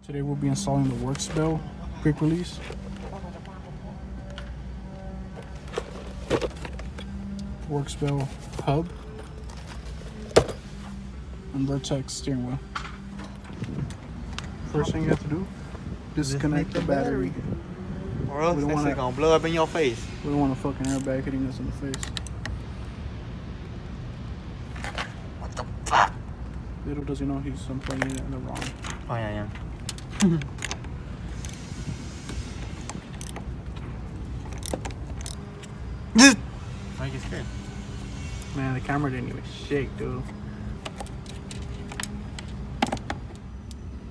Today we'll be installing the works bell quick release. Works bell hub and Vertex steering wheel. First thing you have to do, disconnect the battery. Or else this is gonna blow up in your face. We don't want a fucking airbag hitting us in the face. What the fuck? Little does he know he's unplugging it in the wrong. Oh yeah. Why you get scared? Man, the camera didn't even shake, dude.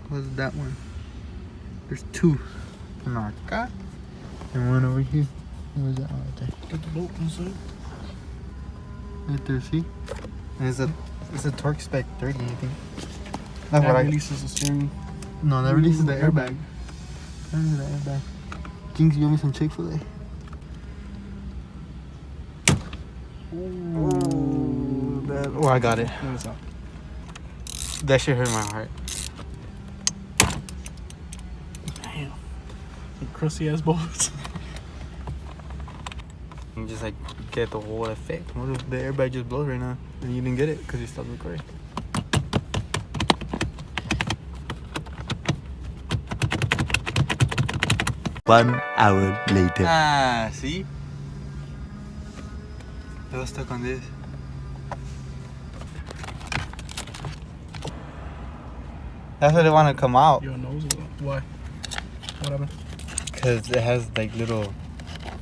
What's that one? There's two. And one over here. Where's that one right there? Get the bolt inside. Right there, see? And it's a torque spec 30, I think. That's that releases the steering. No, that releases the airbag. That releases the airbag. Jinx, you want me some Chick-fil-A? Ooh, that. Oh, I got it. No, it's not. That shit hurt my heart. Damn. Some crusty ass bolts. You just like get the whole effect. What if the airbag just blows right now and you didn't get it because you stopped recording? One hour later. Ah, see? It was stuck on this. That's why they want to come out. Your nose? Why? What happened? Because it has like little,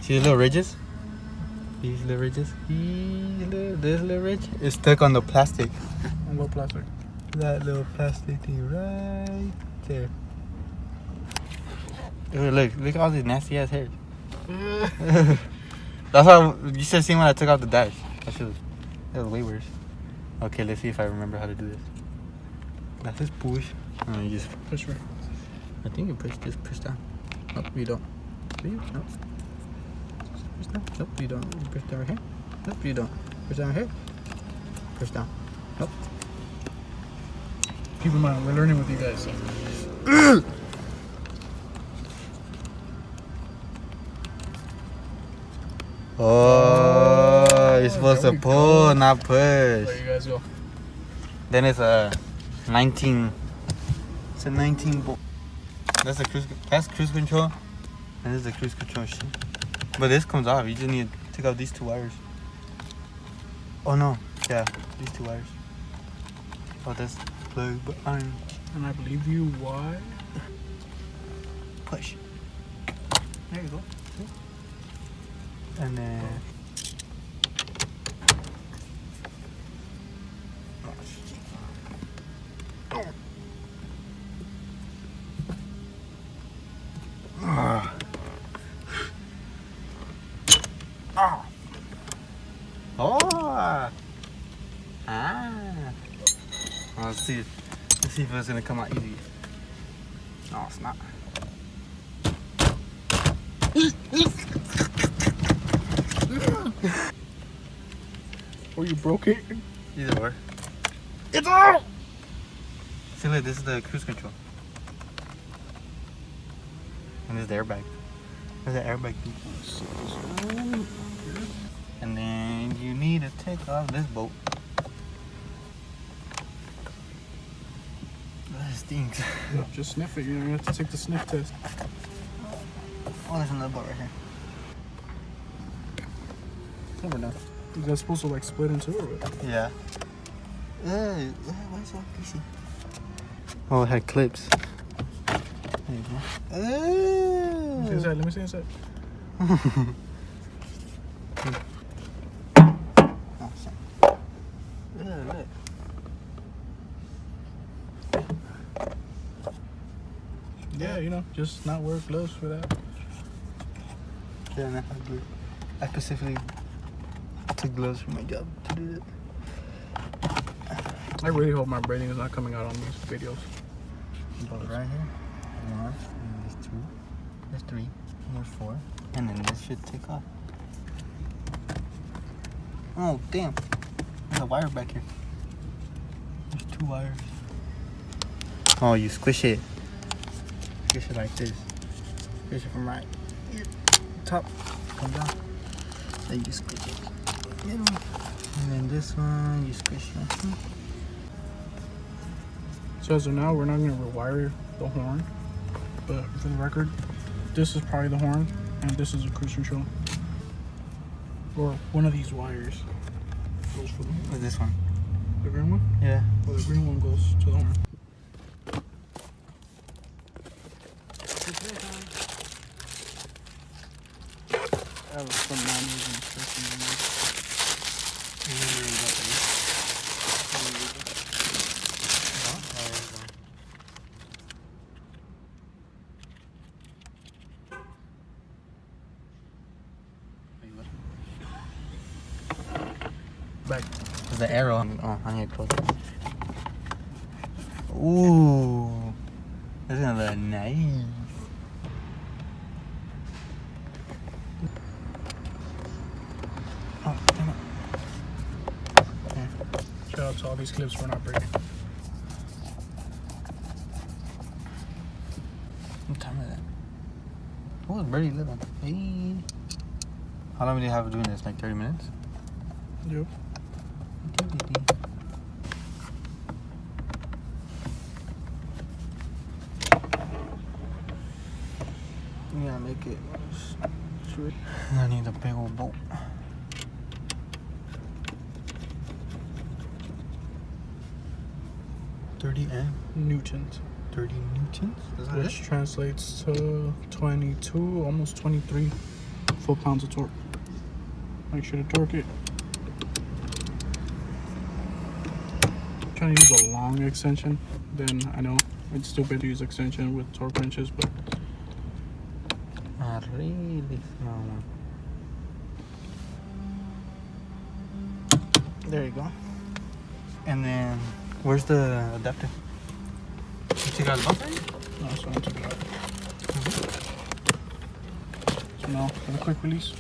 see the little ridges? These little ridges? This little ridge is stuck on the plastic. On what plastic? That little plastic thing right there. Ooh, look at all these nasty ass hairs. That's why you should have seen when I took out the dash. That was way worse. Okay, let's see if I remember how to do this. That's just push. Oh, you just push right. I think you just push down. Nope, you don't. Do you? Nope. Push down. Nope, you don't. You push down right here. Nope, you don't. Push down right here. Push down. Nope. Keep in mind, we're learning with you guys. So. Oh, you're supposed to pull, not push. There you guys go. Then it's a 19. It's a 19 bolt. That's cruise control. And this is the cruise control shit. But this comes off. You just need to take out these two wires. Oh no. Yeah, these two wires. Oh, that's plug iron. And I believe you. Why? Push. There you go. And then let's see if it's gonna come out easy. No, it's not. Or you broke it? Either or. It's out! See, look, this is the cruise control. And this is the airbag. There's the airbag. And then you need to take off this bolt. That stinks. Just sniff it. You don't have to take the sniff test. Oh, there's another bolt right here. Never know. Is that supposed to like split into it or what? Yeah. Why is it so greasy? Oh, it had clips. There you go. Let me see inside. Let me see inside. Oh, look. Yeah, you know, just not wear gloves for that. Yeah, and I specifically took gloves for my job to do that. I really hope my braiding is not coming out on these videos. Right here. One, and there's two. There's three. And there's four. And then this should take off. Oh, damn. There's a wire back here. There's two wires. Oh, you squish it. squish it like this. Squish it from right here, top, come down. Then you squish it middle, and then this one you squish it. So as of now, we're not gonna rewire the horn, but for the record, this is probably the horn, and this is a cruise control. Or one of these wires goes for the horn. What's this one? The green one? Yeah. Well, the green one goes to the horn. I have some manuals and instructions in there. Back. There's the arrow. Oh, I need to close it. Ooh. That's gonna look nice. Oh, damn it. Okay. Shout out to all these clips we're not breaking. What time is that? Oh, it's barely 11. Hey. How long do you have doing this? Like 30 minutes? Yep. Yeah, make it straight. I need a big old bolt. Newtons. 30 newtons? Which translates to 22, almost 23 foot-pounds of torque. Make sure to torque it. Trying to use a long extension, then I know it's stupid to use extension with torque wrenches, but a really small one. There you go. And then, where's the adapter? You took out the box already? no, so I took it out. So now for the quick release.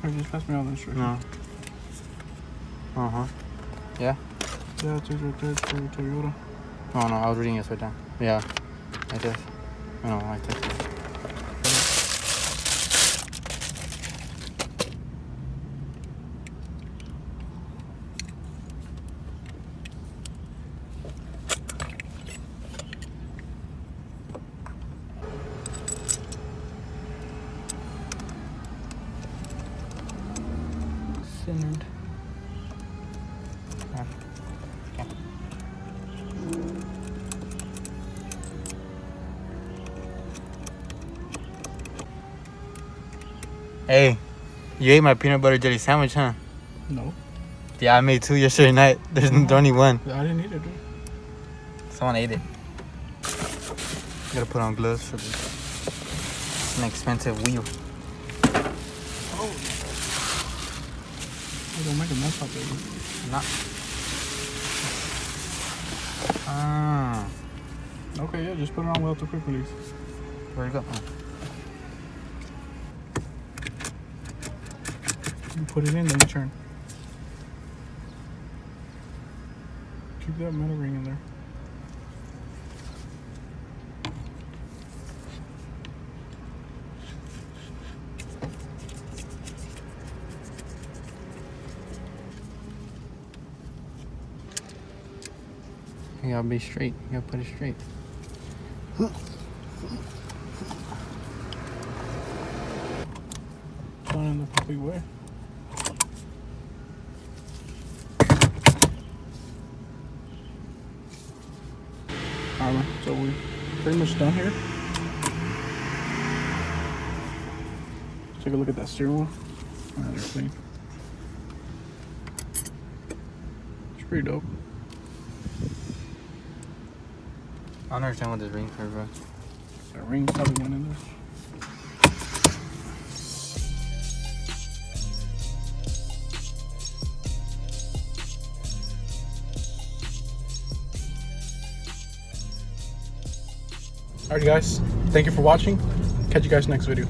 Or just pass me all the instructions. No. Uh-huh. Yeah? Yeah, it's right there for Toyota. Oh no, I was reading it right down. Yeah. Like this. No, like this. Centered. Okay. Hey, you ate my peanut butter jelly sandwich, huh? No, Yeah, I made two yesterday night. There's only one. I didn't eat it, dude. Someone ate it. Gotta put on gloves for this. It's an expensive wheel. Oh. I'm gonna make a mess out there, dude. Not. Ah. Okay, yeah, just put it on without the quick release. Where'd it go? Oh. You put it in, then you turn. Keep that metal ring in there. You gotta be straight. You gotta put it straight. Done in the complete way. Alright, man, so we're pretty much done here. Take a look at that steering wheel. They're clean. It's pretty dope. I don't understand what this ring's for, bro. That ring probably went in there. Alright guys, thank you for watching. Catch you guys next video.